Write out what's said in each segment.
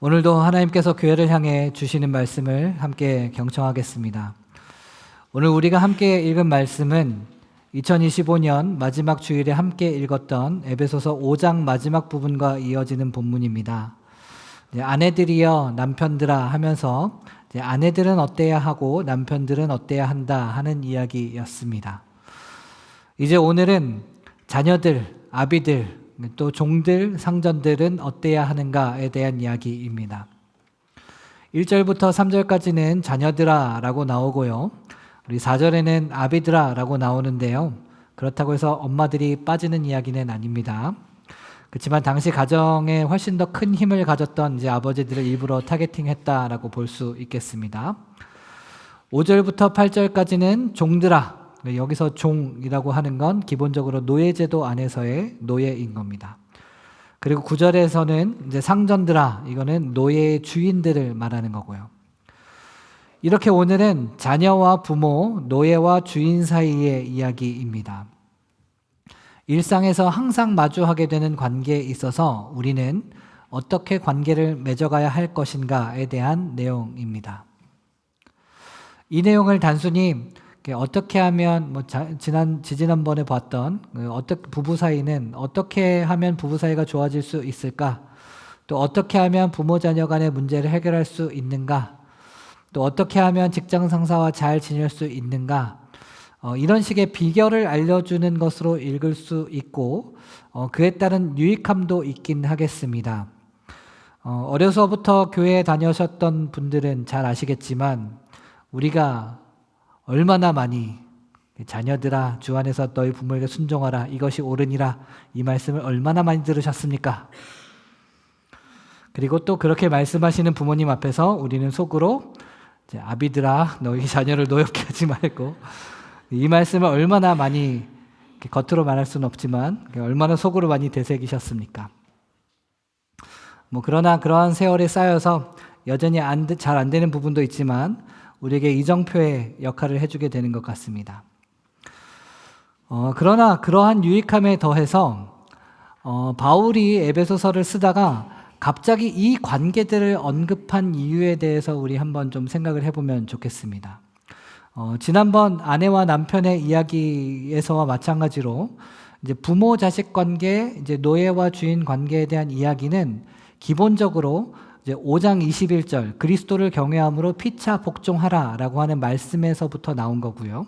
오늘도 하나님께서 교회를 향해 주시는 말씀을 함께 경청하겠습니다. 오늘 우리가 함께 읽은 말씀은 2025년 마지막 주일에 함께 읽었던 에베소서 5장 마지막 부분과 이어지는 본문입니다. 아내들이여 남편들아 하면서 아내들은 어때야 하고 남편들은 어때야 한다 하는 이야기였습니다. 이제 오늘은 자녀들, 아비들, 또 종들, 상전들은 어때야 하는가에 대한 이야기입니다. 1절부터 3절까지는 자녀들아 라고 나오고요. 우리 4절에는 아비들아 라고 나오는데요. 그렇다고 해서 엄마들이 빠지는 이야기는 아닙니다. 그렇지만 당시 가정에 훨씬 더 큰 힘을 가졌던 이제 아버지들을 일부러 타겟팅했다라고 볼 수 있겠습니다. 5절부터 8절까지는 종들아. 여기서 종이라고 하는 건 기본적으로 노예제도 안에서의 노예인 겁니다. 그리고 9절에서는 이제 상전들아, 이거는 노예의 주인들을 말하는 거고요. 이렇게 오늘은 자녀와 부모, 노예와 주인 사이의 이야기입니다. 일상에서 항상 마주하게 되는 관계에 있어서 우리는 어떻게 관계를 맺어가야 할 것인가에 대한 내용입니다. 이 내용을 단순히 어떻게 하면 지난번에 봤던 부부 사이는 어떻게 하면 부부 사이가 좋아질 수 있을까? 또 어떻게 하면 부모 자녀 간의 문제를 해결할 수 있는가? 또 어떻게 하면 직장 상사와 잘 지낼 수 있는가? 이런 식의 비결을 알려주는 것으로 읽을 수 있고 그에 따른 유익함도 있긴 하겠습니다. 어려서부터 교회에 다녀셨던 분들은 잘 아시겠지만 우리가 얼마나 많이 자녀들아 주 안에서 너희 부모에게 순종하라 이것이 옳으니라 이 말씀을 얼마나 많이 들으셨습니까? 그리고 또 그렇게 말씀하시는 부모님 앞에서 우리는 속으로 아비들아 너희 자녀를 노엽게 하지 말고 이 말씀을 얼마나 많이 겉으로 말할 수는 없지만 얼마나 속으로 많이 되새기셨습니까? 그러나 그러한 세월이 쌓여서 여전히 잘 안 되는 부분도 있지만 우리에게 이정표의 역할을 해주게 되는 것 같습니다. 그러나 그러한 유익함에 더해서 바울이 에베소서를 쓰다가 갑자기 이 관계들을 언급한 이유에 대해서 우리 한번 좀 생각을 해보면 좋겠습니다. 지난번 아내와 남편의 이야기에서와 마찬가지로 이제 부모 자식 관계, 이제 노예와 주인 관계에 대한 이야기는 기본적으로 이제 5장 21절 그리스도를 경외함으로 피차 복종하라 라고 하는 말씀에서부터 나온 거고요.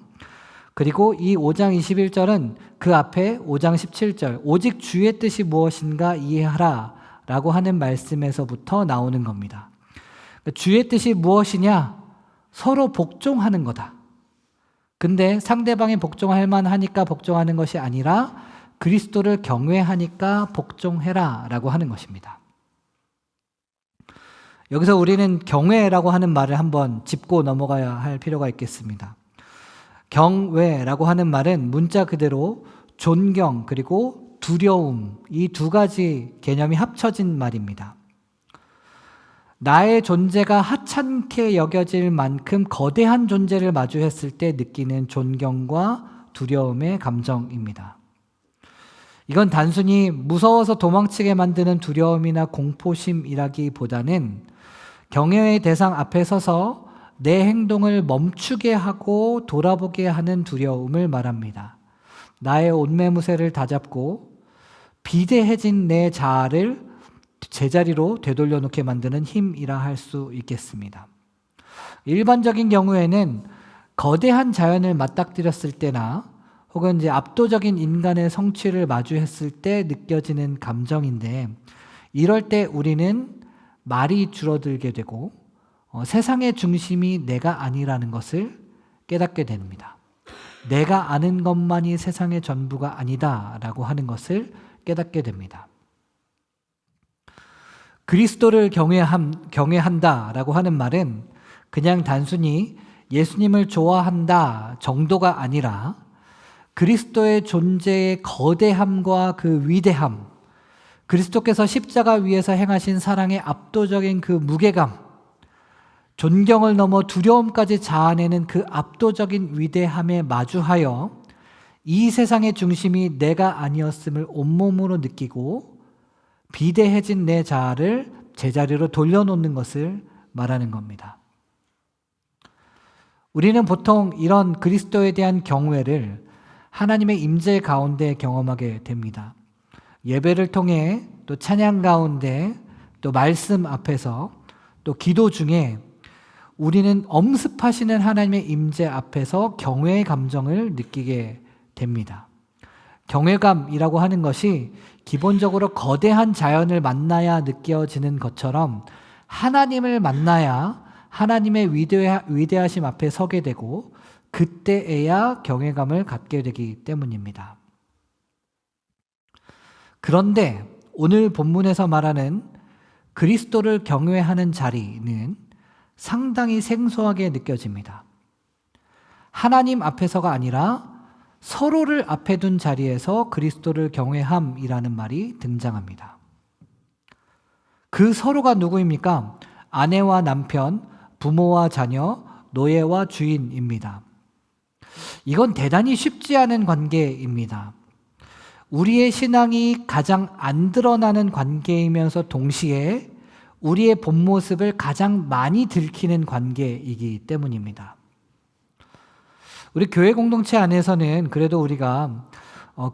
그리고 이 5장 21절은 그 앞에 5장 17절 오직 주의 뜻이 무엇인가 이해하라 라고 하는 말씀에서부터 나오는 겁니다. 주의 뜻이 무엇이냐? 서로 복종하는 거다. 근데 상대방이 복종할 만하니까 복종하는 것이 아니라 그리스도를 경외하니까 복종해라 라고 하는 것입니다. 여기서 우리는 경외라고 하는 말을 한번 짚고 넘어가야 할 필요가 있겠습니다. 경외라고 하는 말은 문자 그대로 존경 그리고 두려움 이 두 가지 개념이 합쳐진 말입니다. 나의 존재가 하찮게 여겨질 만큼 거대한 존재를 마주했을 때 느끼는 존경과 두려움의 감정입니다. 이건 단순히 무서워서 도망치게 만드는 두려움이나 공포심이라기보다는 경외의 대상 앞에 서서 내 행동을 멈추게 하고 돌아보게 하는 두려움을 말합니다. 나의 옷매무새를 다잡고 비대해진 내 자아를 제자리로 되돌려 놓게 만드는 힘이라 할 수 있겠습니다. 일반적인 경우에는 거대한 자연을 맞닥뜨렸을 때나 혹은 이제 압도적인 인간의 성취를 마주했을 때 느껴지는 감정인데 이럴 때 우리는 말이 줄어들게 되고 세상의 중심이 내가 아니라는 것을 깨닫게 됩니다. 내가 아는 것만이 세상의 전부가 아니다라고 하는 것을 깨닫게 됩니다. 그리스도를 경외한다라고 하는 말은 그냥 단순히 예수님을 좋아한다 정도가 아니라 그리스도의 존재의 거대함과 그 위대함, 그리스도께서 십자가 위에서 행하신 사랑의 압도적인 그 무게감, 존경을 넘어 두려움까지 자아내는 그 압도적인 위대함에 마주하여 이 세상의 중심이 내가 아니었음을 온몸으로 느끼고 비대해진 내 자아를 제자리로 돌려놓는 것을 말하는 겁니다. 우리는 보통 이런 그리스도에 대한 경외를 하나님의 임재 가운데 경험하게 됩니다. 예배를 통해 또 찬양 가운데 또 말씀 앞에서 또 기도 중에 우리는 엄습하시는 하나님의 임재 앞에서 경외의 감정을 느끼게 됩니다. 경외감이라고 하는 것이 기본적으로 거대한 자연을 만나야 느껴지는 것처럼 하나님을 만나야 하나님의 위대하심 앞에 서게 되고 그때에야 경외감을 갖게 되기 때문입니다. 그런데 오늘 본문에서 말하는 그리스도를 경외하는 자리는 상당히 생소하게 느껴집니다. 하나님 앞에서가 아니라 서로를 앞에 둔 자리에서 그리스도를 경외함이라는 말이 등장합니다. 그 서로가 누구입니까? 아내와 남편, 부모와 자녀, 노예와 주인입니다. 이건 대단히 쉽지 않은 관계입니다. 우리의 신앙이 가장 안 드러나는 관계이면서 동시에 우리의 본 모습을 가장 많이 들키는 관계이기 때문입니다. 우리 교회 공동체 안에서는 그래도 우리가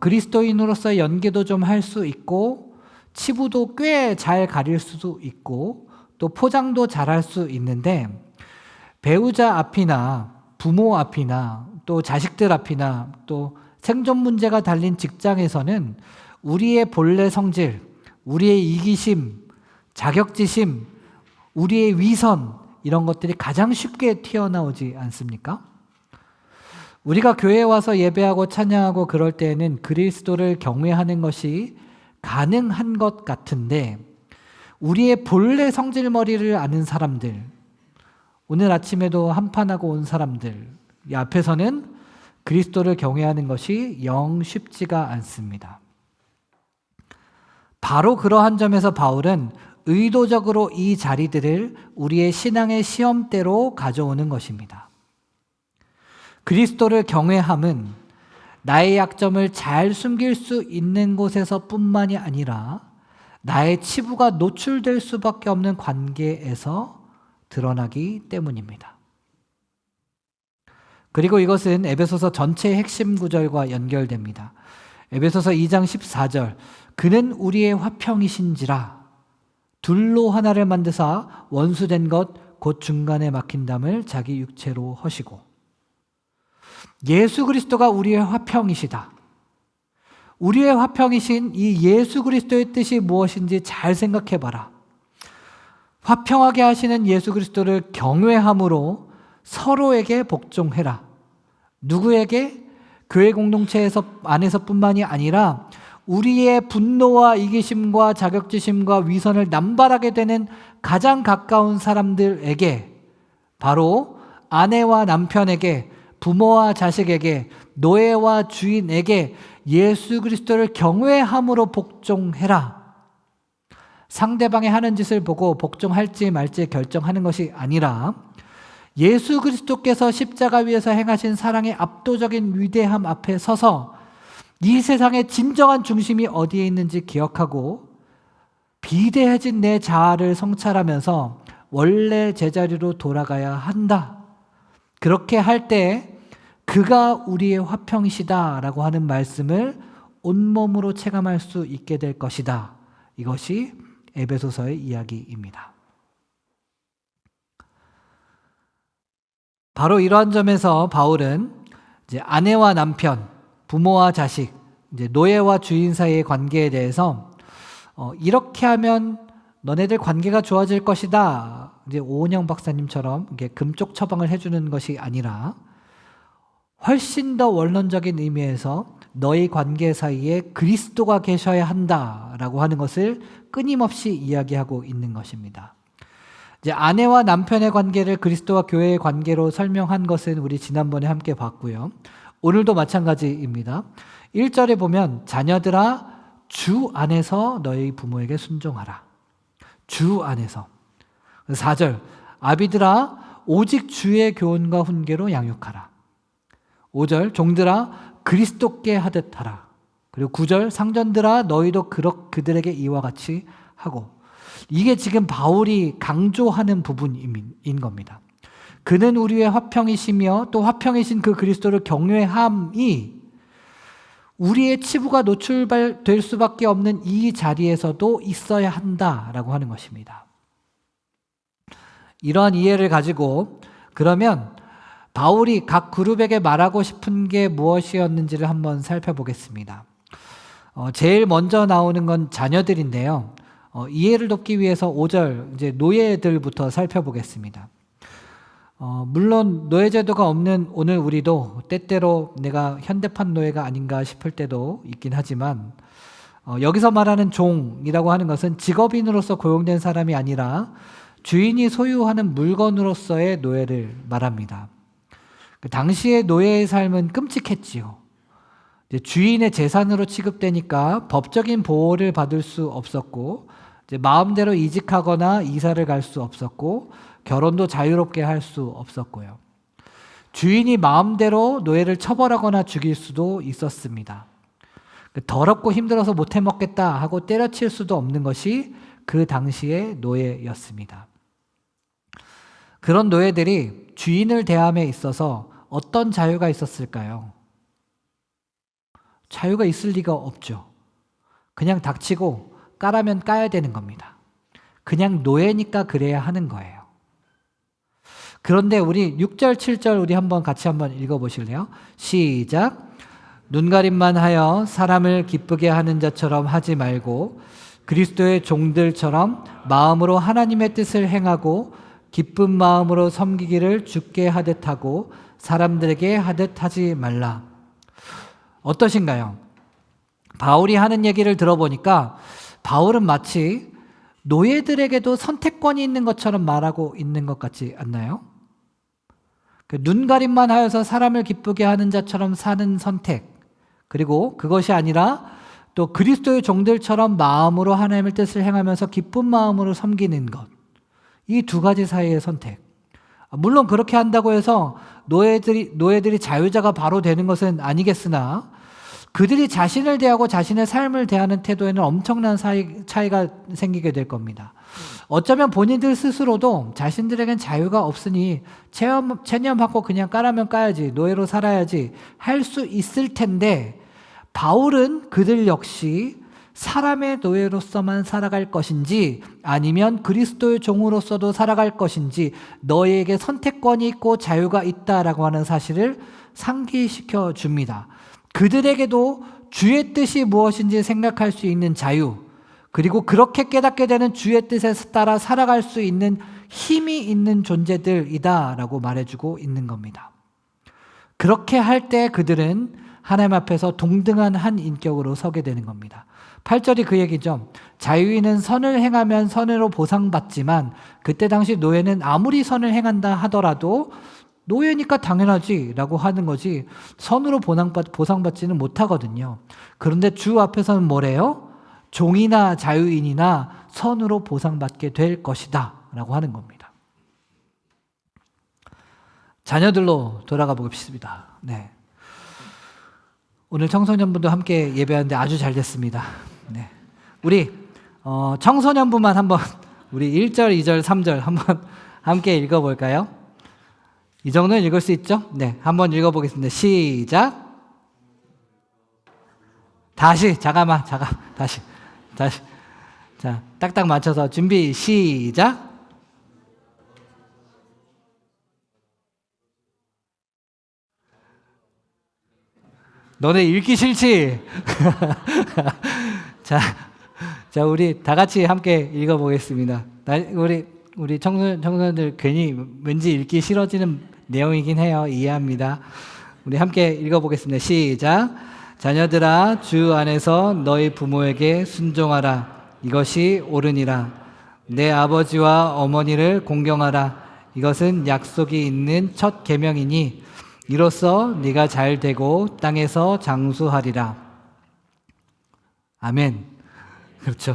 그리스도인으로서의 연기도 좀 할 수 있고 치부도 꽤 잘 가릴 수도 있고 또 포장도 잘 할 수 있는데 배우자 앞이나 부모 앞이나 또 자식들 앞이나 또 생존 문제가 달린 직장에서는 우리의 본래 성질, 우리의 이기심, 자격지심, 우리의 위선 이런 것들이 가장 쉽게 튀어나오지 않습니까? 우리가 교회에 와서 예배하고 찬양하고 그럴 때에는 그리스도를 경외하는 것이 가능한 것 같은데 우리의 본래 성질머리를 아는 사람들, 오늘 아침에도 한판하고 온 사람들 이 앞에서는 그리스도를 경외하는 것이 영 쉽지가 않습니다. 바로 그러한 점에서 바울은 의도적으로 이 자리들을 우리의 신앙의 시험대로 가져오는 것입니다. 그리스도를 경외함은 나의 약점을 잘 숨길 수 있는 곳에서 뿐만이 아니라 나의 치부가 노출될 수밖에 없는 관계에서 드러나기 때문입니다. 그리고 이것은 에베소서 전체의 핵심 구절과 연결됩니다. 에베소서 2장 14절 그는 우리의 화평이신지라 둘로 하나를 만드사 원수된 것 곧 중간에 막힌 담을 자기 육체로 허시고 예수 그리스도가 우리의 화평이시다. 우리의 화평이신 이 예수 그리스도의 뜻이 무엇인지 잘 생각해 봐라. 화평하게 하시는 예수 그리스도를 경외함으로 서로에게 복종해라. 누구에게? 교회 공동체에서 안에서뿐만이 아니라 우리의 분노와 이기심과 자격지심과 위선을 남발하게 되는 가장 가까운 사람들에게 바로 아내와 남편에게 부모와 자식에게 노예와 주인에게 예수 그리스도를 경외함으로 복종해라. 상대방이 하는 짓을 보고 복종할지 말지 결정하는 것이 아니라 예수 그리스도께서 십자가 위에서 행하신 사랑의 압도적인 위대함 앞에 서서 이 세상의 진정한 중심이 어디에 있는지 기억하고 비대해진 내 자아를 성찰하면서 원래 제자리로 돌아가야 한다. 그렇게 할 때 그가 우리의 화평이시다라고 하는 말씀을 온몸으로 체감할 수 있게 될 것이다. 이것이 에베소서의 이야기입니다. 바로 이러한 점에서 바울은 이제 아내와 남편, 부모와 자식, 이제 노예와 주인 사이의 관계에 대해서 이렇게 하면 너네들 관계가 좋아질 것이다. 이제 오은영 박사님처럼 이게 금쪽 처방을 해주는 것이 아니라 훨씬 더 원론적인 의미에서 너희 관계 사이에 그리스도가 계셔야 한다라고 하는 것을 끊임없이 이야기하고 있는 것입니다. 이제 아내와 남편의 관계를 그리스도와 교회의 관계로 설명한 것은 우리 지난번에 함께 봤고요. 오늘도 마찬가지입니다. 1절에 보면 자녀들아 주 안에서 너희 부모에게 순종하라. 주 안에서. 4절 아비들아 오직 주의 교훈과 훈계로 양육하라. 5절 종들아 그리스도께 하듯 하라. 그리고 9절 상전들아 너희도 그들에게 이와 같이 하고 이게 지금 바울이 강조하는 부분인 겁니다. 그는 우리의 화평이시며 또 화평이신 그 그리스도를 경외함이 우리의 치부가 노출될 수밖에 없는 이 자리에서도 있어야 한다라고 하는 것입니다. 이러한 이해를 가지고 그러면 바울이 각 그룹에게 말하고 싶은 게 무엇이었는지를 한번 살펴보겠습니다. 제일 먼저 나오는 건 자녀들인데요. 이해를 돕기 위해서 5절 이제 노예들부터 살펴보겠습니다. 물론 노예제도가 없는 오늘 우리도 때때로 내가 현대판 노예가 아닌가 싶을 때도 있긴 하지만 여기서 말하는 종이라고 하는 것은 직업인으로서 고용된 사람이 아니라 주인이 소유하는 물건으로서의 노예를 말합니다. 그 당시의 노예의 삶은 끔찍했지요. 이제 주인의 재산으로 취급되니까 법적인 보호를 받을 수 없었고 이제 마음대로 이직하거나 이사를 갈 수 없었고 결혼도 자유롭게 할 수 없었고요. 주인이 마음대로 노예를 처벌하거나 죽일 수도 있었습니다. 더럽고 힘들어서 못해 먹겠다 하고 때려칠 수도 없는 것이 그 당시의 노예였습니다. 그런 노예들이 주인을 대함에 있어서 어떤 자유가 있었을까요? 자유가 있을 리가 없죠. 그냥 닥치고 까라면 까야 되는 겁니다. 그냥 노예니까 그래야 하는 거예요. 그런데 우리 6절, 7절 우리 같이 한번 읽어보실래요? 시작. 눈가림만 하여 사람을 기쁘게 하는 자처럼 하지 말고 그리스도의 종들처럼 마음으로 하나님의 뜻을 행하고 기쁜 마음으로 섬기기를 주께 하듯 하고 사람들에게 하듯 하지 말라. 어떠신가요? 바울이 하는 얘기를 들어보니까 바울은 마치 노예들에게도 선택권이 있는 것처럼 말하고 있는 것 같지 않나요? 눈가림만 하여서 사람을 기쁘게 하는 자처럼 사는 선택, 그리고 그것이 아니라 또 그리스도의 종들처럼 마음으로 하나님의 뜻을 행하면서 기쁜 마음으로 섬기는 것, 이 두 가지 사이의 선택. 물론 그렇게 한다고 해서 노예들이 자유자가 바로 되는 것은 아니겠으나 그들이 자신을 대하고 자신의 삶을 대하는 태도에는 엄청난 차이가 생기게 될 겁니다. 어쩌면 본인들 스스로도 자신들에겐 자유가 없으니 체념하고 그냥 까라면 까야지, 노예로 살아야지 할 수 있을 텐데 바울은 그들 역시 사람의 노예로서만 살아갈 것인지 아니면 그리스도의 종으로서도 살아갈 것인지 너희에게 선택권이 있고 자유가 있다라고 하는 사실을 상기시켜 줍니다. 그들에게도 주의 뜻이 무엇인지 생각할 수 있는 자유, 그리고 그렇게 깨닫게 되는 주의 뜻에 따라 살아갈 수 있는 힘이 있는 존재들이다라고 말해주고 있는 겁니다. 그렇게 할 때 그들은 하나님 앞에서 동등한 한 인격으로 서게 되는 겁니다. 8절이 그 얘기죠. 자유인은 선을 행하면 선으로 보상받지만 그때 당시 노예는 아무리 선을 행한다 하더라도 노예니까 당연하지 라고 하는 거지 선으로 보상받지는 못하거든요. 그런데 주 앞에서는 뭐래요? 종이나 자유인이나 선으로 보상받게 될 것이다 라고 하는 겁니다. 자녀들로 돌아가 보겠습니다. 네. 오늘 청소년분도 함께 예배하는데 아주 잘 됐습니다. 네. 우리 청소년부만 한번 우리 1절, 2절, 3절 한번 함께 읽어볼까요? 이 정도는 읽을 수 있죠? 네, 한번 읽어보겠습니다. 시작. 다시. 자, 딱딱 맞춰서 준비 시작. 너네 읽기 싫지? 자, 우리 다 같이 함께 읽어보겠습니다. 우리 청소년들 괜히 왠지 읽기 싫어지는 내용이긴 해요. 이해합니다. 우리 함께 읽어보겠습니다. 시작. 자녀들아, 주 안에서 너희 부모에게 순종하라. 이것이 옳으니라. 내 아버지와 어머니를 공경하라. 이것은 약속이 있는 첫 계명이니 이로써 네가 잘 되고 땅에서 장수하리라. 아멘. 그렇죠.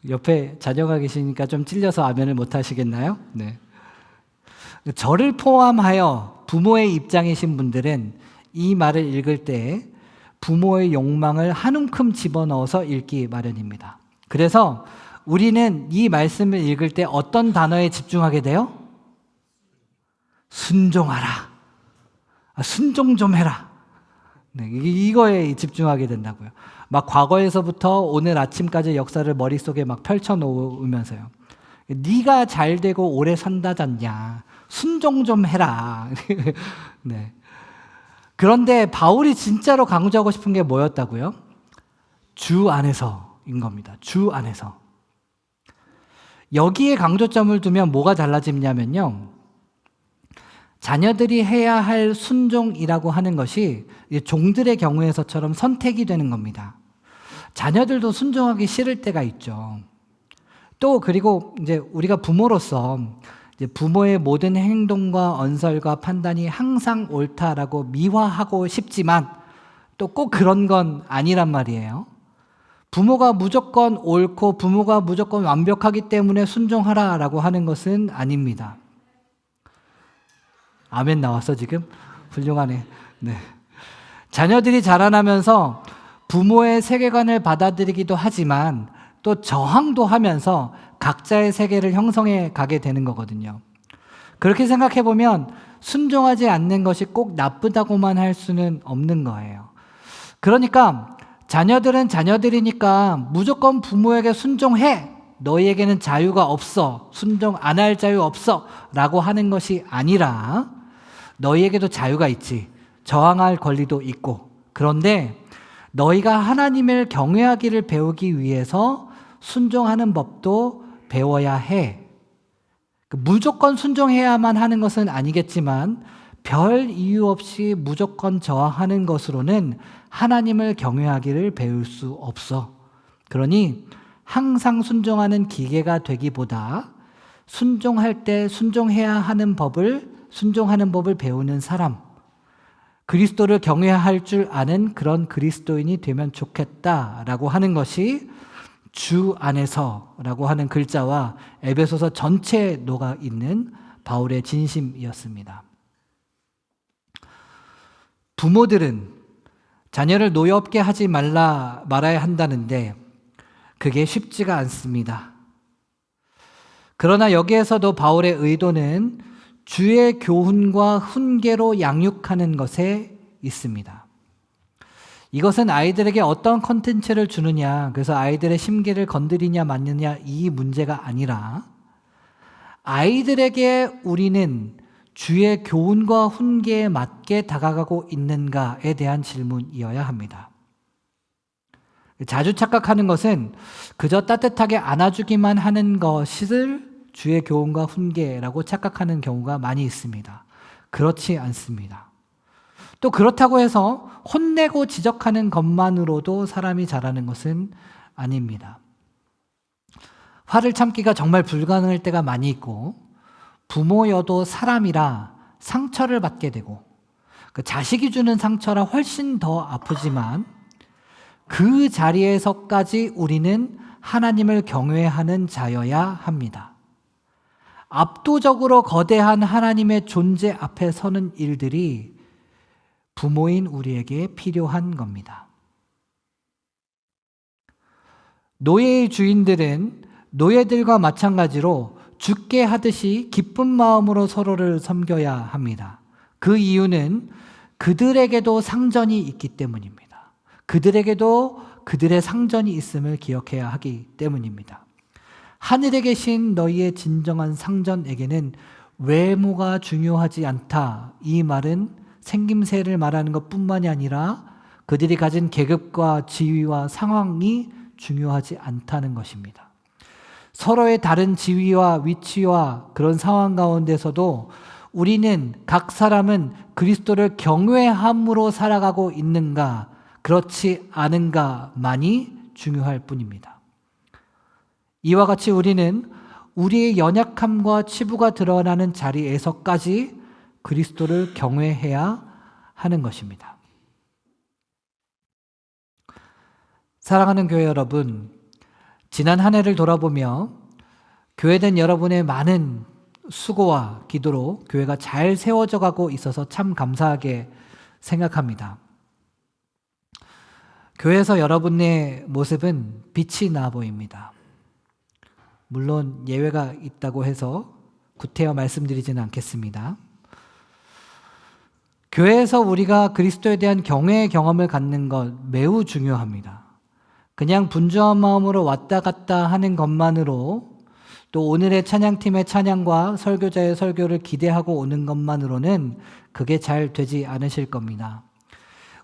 옆에 자녀가 계시니까 좀 찔려서 아멘을 못 하시겠나요? 네. 저를 포함하여 부모의 입장이신 분들은 이 말을 읽을 때 부모의 욕망을 한 움큼 집어넣어서 읽기 마련입니다. 그래서 우리는 이 말씀을 읽을 때 어떤 단어에 집중하게 돼요? 순종하라. 순종 좀 해라. 네, 이거에 집중하게 된다고요. 막 과거에서부터 오늘 아침까지 역사를 머릿속에 막 펼쳐놓으면서요. 네가 잘 되고 오래 산다잖냐. 순종 좀 해라. 네. 그런데 바울이 진짜로 강조하고 싶은 게 뭐였다고요? 주 안에서인 겁니다. 주 안에서. 여기에 강조점을 두면 뭐가 달라지냐면요. 자녀들이 해야 할 순종이라고 하는 것이 종들의 경우에서처럼 선택이 되는 겁니다. 자녀들도 순종하기 싫을 때가 있죠. 또 그리고 이제 우리가 부모로서 이제 부모의 모든 행동과 언설과 판단이 항상 옳다라고 미화하고 싶지만 또 꼭 그런 건 아니란 말이에요. 부모가 무조건 옳고 부모가 무조건 완벽하기 때문에 순종하라라고 하는 것은 아닙니다. 아멘 나왔어 지금? 훌륭하네. 네. 자녀들이 자라나면서 부모의 세계관을 받아들이기도 하지만 또 저항도 하면서 각자의 세계를 형성해 가게 되는 거거든요. 그렇게 생각해 보면 순종하지 않는 것이 꼭 나쁘다고만 할 수는 없는 거예요. 그러니까 자녀들은 자녀들이니까 무조건 부모에게 순종해. 너희에게는 자유가 없어. 순종 안 할 자유 없어. 라고 하는 것이 아니라 너희에게도 자유가 있지. 저항할 권리도 있고. 그런데 너희가 하나님을 경외하기를 배우기 위해서 순종하는 법도 배워야 해. 무조건 순종해야만 하는 것은 아니겠지만 별 이유 없이 무조건 저항하는 것으로는 하나님을 경외하기를 배울 수 없어. 그러니 항상 순종하는 기계가 되기보다 순종할 때 순종하는 법을 배우는 사람, 그리스도를 경외할 줄 아는 그런 그리스도인이 되면 좋겠다라고 하는 것이 주 안에서라고 하는 글자와 에베소서 전체에 녹아 있는 바울의 진심이었습니다. 부모들은 자녀를 노엽게 하지 말아야 한다는데 그게 쉽지가 않습니다. 그러나 여기에서도 바울의 의도는 주의 교훈과 훈계로 양육하는 것에 있습니다. 이것은 아이들에게 어떤 컨텐츠를 주느냐, 그래서 아이들의 심기를 건드리냐 맞느냐 이 문제가 아니라 아이들에게 우리는 주의 교훈과 훈계에 맞게 다가가고 있는가에 대한 질문이어야 합니다. 자주 착각하는 것은 그저 따뜻하게 안아주기만 하는 것을 주의 교훈과 훈계라고 착각하는 경우가 많이 있습니다. 그렇지 않습니다. 또 그렇다고 해서 혼내고 지적하는 것만으로도 사람이 자라는 것은 아닙니다. 화를 참기가 정말 불가능할 때가 많이 있고 부모여도 사람이라 상처를 받게 되고 그 자식이 주는 상처라 훨씬 더 아프지만 그 자리에서까지 우리는 하나님을 경외하는 자여야 합니다. 압도적으로 거대한 하나님의 존재 앞에 서는 일들이 부모인 우리에게 필요한 겁니다. 노예의 주인들은 노예들과 마찬가지로 죽게 하듯이 기쁜 마음으로 서로를 섬겨야 합니다. 그 이유는 그들에게도 상전이 있기 때문입니다. 그들에게도 그들의 상전이 있음을 기억해야 하기 때문입니다. 하늘에 계신 너희의 진정한 상전에게는 외모가 중요하지 않다. 이 말은 생김새를 말하는 것뿐만이 아니라 그들이 가진 계급과 지위와 상황이 중요하지 않다는 것입니다. 서로의 다른 지위와 위치와 그런 상황 가운데서도 우리는 각 사람은 그리스도를 경외함으로 살아가고 있는가, 그렇지 않은가만이 중요할 뿐입니다. 이와 같이 우리는 우리의 연약함과 치부가 드러나는 자리에서까지 그리스도를 경외해야 하는 것입니다. 사랑하는 교회 여러분, 지난 한 해를 돌아보며 교회된 여러분의 많은 수고와 기도로 교회가 잘 세워져 가고 있어서 참 감사하게 생각합니다. 교회에서 여러분의 모습은 빛이 나 보입니다. 물론 예외가 있다고 해서 구태여 말씀드리지는 않겠습니다. 교회에서 우리가 그리스도에 대한 경외의 경험을 갖는 것 매우 중요합니다. 그냥 분주한 마음으로 왔다 갔다 하는 것만으로, 또 오늘의 찬양팀의 찬양과 설교자의 설교를 기대하고 오는 것만으로는 그게 잘 되지 않으실 겁니다.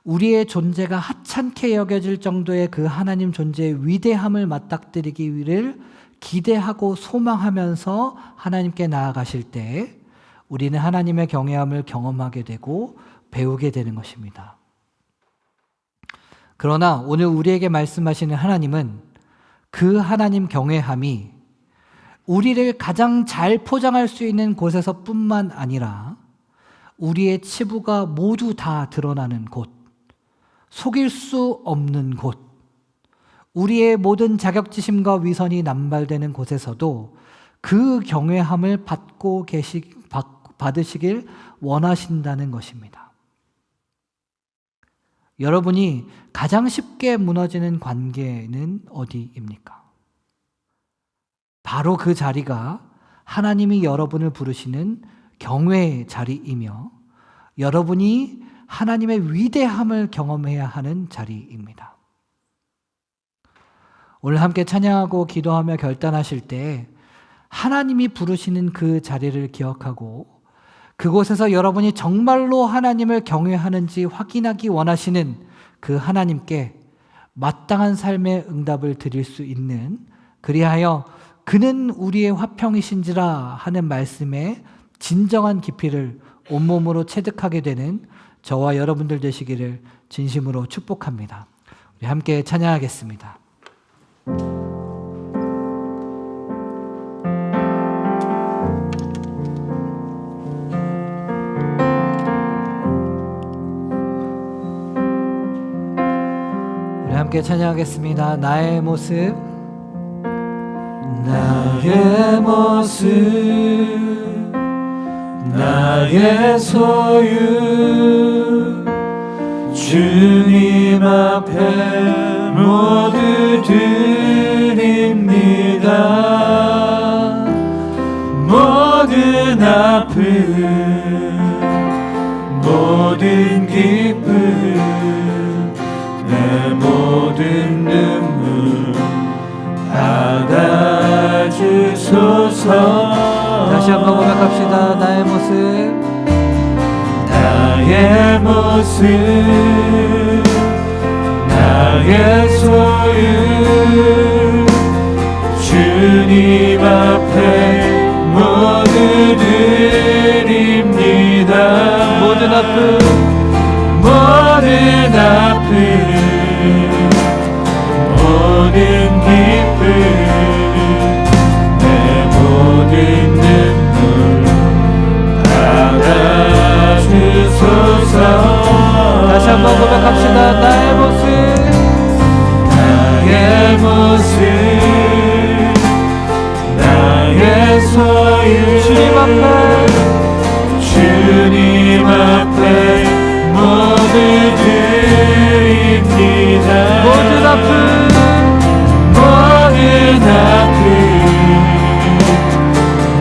우리의 존재가 하찮게 여겨질 정도의 그 하나님 존재의 위대함을 맞닥뜨리기를 기대하고 소망하면서 하나님께 나아가실 때 우리는 하나님의 경외함을 경험하게 되고 배우게 되는 것입니다. 그러나 오늘 우리에게 말씀하시는 하나님은 그 하나님 경외함이 우리를 가장 잘 포장할 수 있는 곳에서 뿐만 아니라 우리의 치부가 모두 다 드러나는 곳, 속일 수 없는 곳, 우리의 모든 자격지심과 위선이 남발되는 곳에서도 그 경외함을 받으시길 원하신다는 것입니다. 여러분이 가장 쉽게 무너지는 관계는 어디입니까? 바로 그 자리가 하나님이 여러분을 부르시는 경외의 자리이며 여러분이 하나님의 위대함을 경험해야 하는 자리입니다. 오늘 함께 찬양하고 기도하며 결단하실 때 하나님이 부르시는 그 자리를 기억하고 그곳에서 여러분이 정말로 하나님을 경외하는지 확인하기 원하시는 그 하나님께 마땅한 삶의 응답을 드릴 수 있는, 그리하여 그는 우리의 화평이신지라 하는 말씀의 진정한 깊이를 온몸으로 체득하게 되는 저와 여러분들 되시기를 진심으로 축복합니다. 우리 함께 찬양하겠습니다. 우리 함께 찬양하겠습니다. 나의 모습, 나의 모습, 나의 소유, 주님 앞에 모두 드립니다. 모든 아픔, 모든 기쁨, 내 모든 눈물 받아주소서. 다시 한번 고백합시다. 나의 모습, 나의 모습, 나의 소유, 주님 앞에 모두 드립니다. 모든 아픔, 모든 아픔, 모든 기쁨, 내 모든 눈물 받아주소서. 다시 한번 고백합시다. 나의 모습, 나의 모습, 나의 소유, 주님 앞에, 주님 앞에 모두 드립니다. 모든 아픔, 모든 아픔,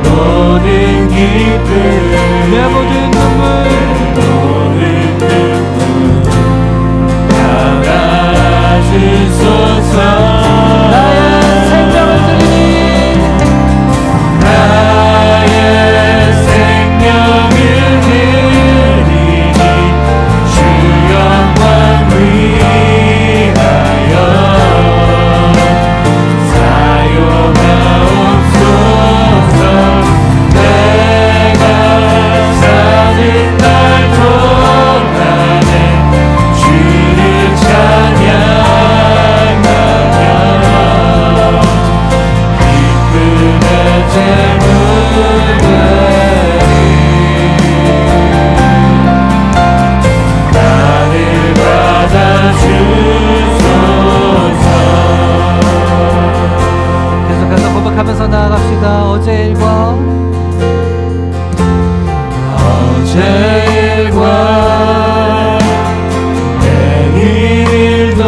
모든 기쁨, 내 모든 눈물 모든 눈물 받아주소서. 나의 생명을 드리니, 나의 생명을 드리니 주 영광 위하여 사용하옵소서. 내가 사는 날 동안에 주를 찬양하며 기쁨의 제물들이 나를 받아주소서. 계속해서 고백하면서 나아갑시다. 어제 일과 어제 일과 내일 일도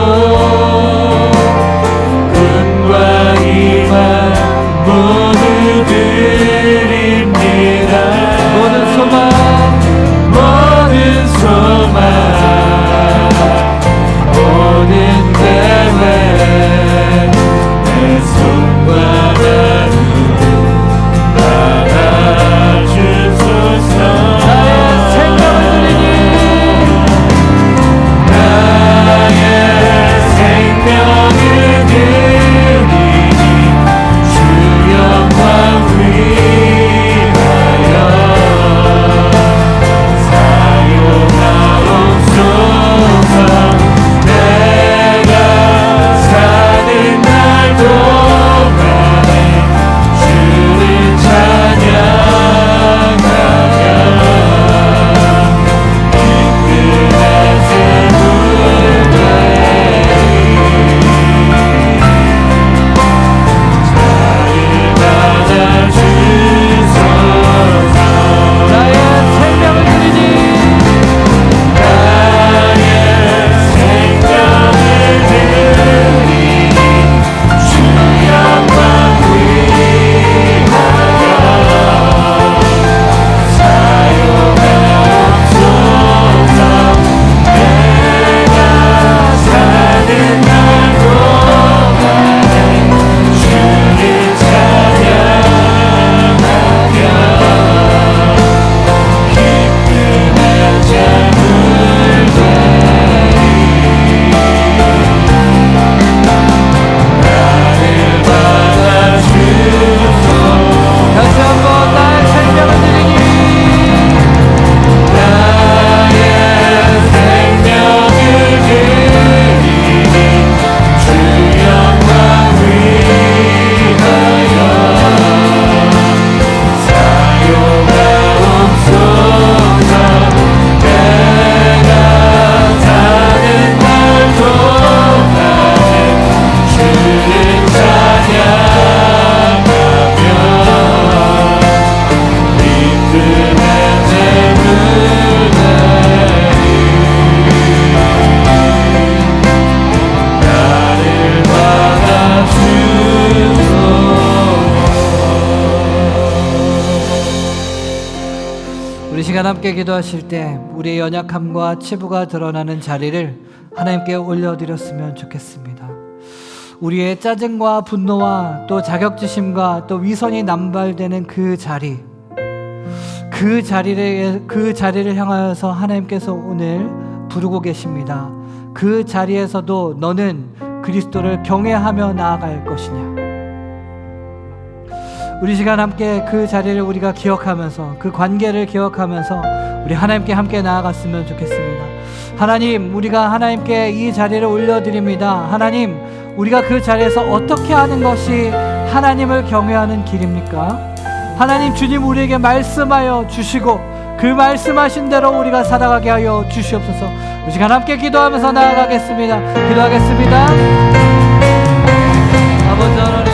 시간 함께 기도하실 때 우리의 연약함과 치부가 드러나는 자리를 하나님께 올려드렸으면 좋겠습니다. 우리의 짜증과 분노와 또 자격지심과 또 위선이 남발되는 그 자리를 향하여서 하나님께서 오늘 부르고 계십니다. 그 자리에서도 너는 그리스도를 경외하며 나아갈 것이냐. 우리 시간 함께 그 자리를 우리가 기억하면서 그 관계를 기억하면서 우리 하나님께 함께 나아갔으면 좋겠습니다. 하나님, 우리가 하나님께 이 자리를 올려드립니다. 하나님, 우리가 그 자리에서 어떻게 하는 것이 하나님을 경외하는 길입니까? 하나님, 주님 우리에게 말씀하여 주시고 그 말씀하신 대로 우리가 살아가게 하여 주시옵소서. 이 시간 함께 기도하면서 나아가겠습니다. 기도하겠습니다. 아버지 하나님,